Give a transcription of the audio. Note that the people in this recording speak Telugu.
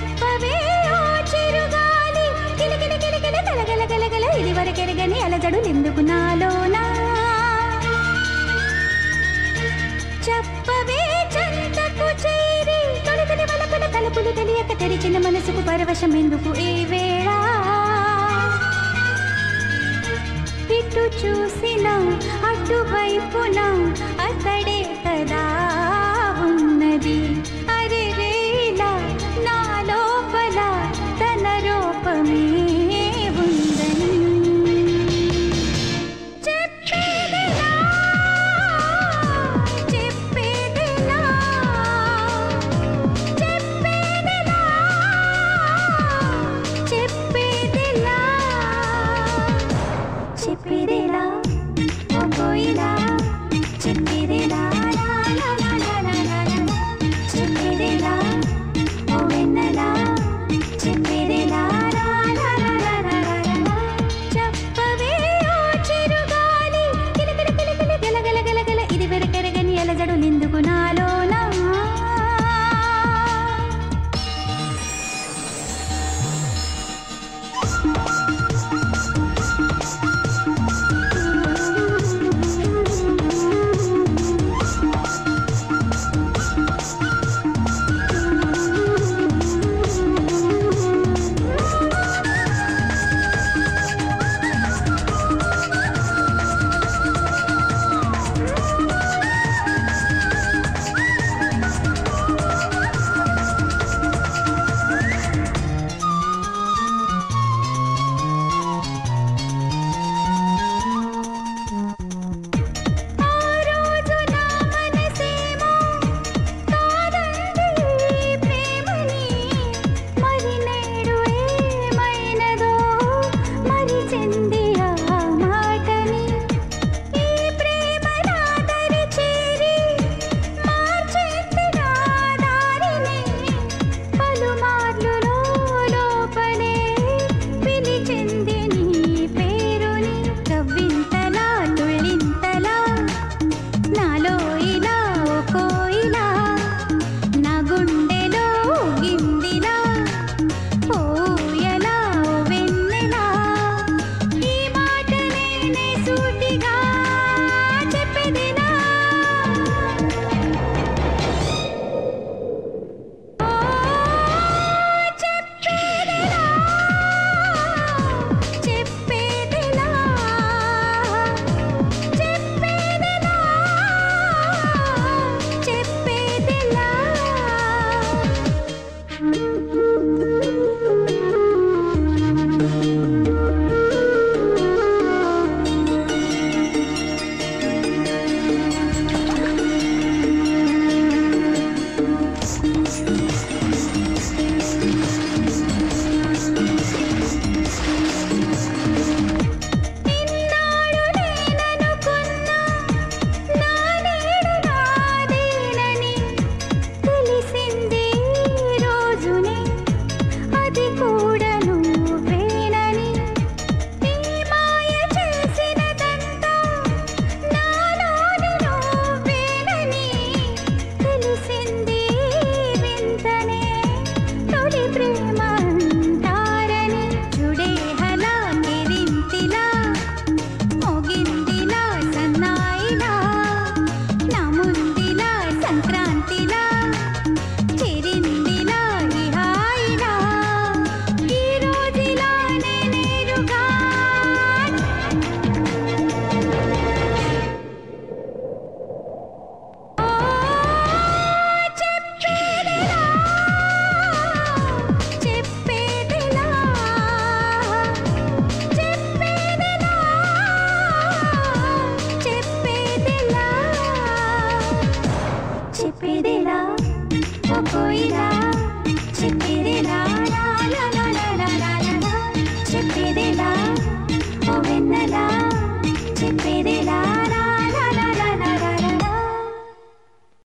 చెప్పవే ఓ చిరుగాలి కిలకిల కిలకిల గలగల గలగల ఇది వరకెరగని అలజడులెందుకు నాలోనా చెప్పవే చంతకు చేరి తొలితొలి వలపుల తలుపులు తెలియక తెరిచిన మనసుకు పరవశం ఎందుకు ఈ వేళ ఇటు చూసినా అటువైపున అతడే కదా ఉన్నది అరే రేలా నా లోపల తన రూపమే ఉందని చెప్పేదెలా చెప్పేదెలా చెప్పేదెలా చెప్పేదెలా చెప్పేదెలా ఓ కోయిలా చెప్పేదెలా లా లా లా లా లా లా లా చెప్పేదెలా ఓ వెన్నెలా చెప్పేదెలా లా లా లా లా లా లా లా చెప్పవే ఓ చిరుగాలి కిలకిల కిలకిల గలగల గలగల ఇది వెరకెరగని అలజడులెందుకు నాలోనా చెప్పేదేలా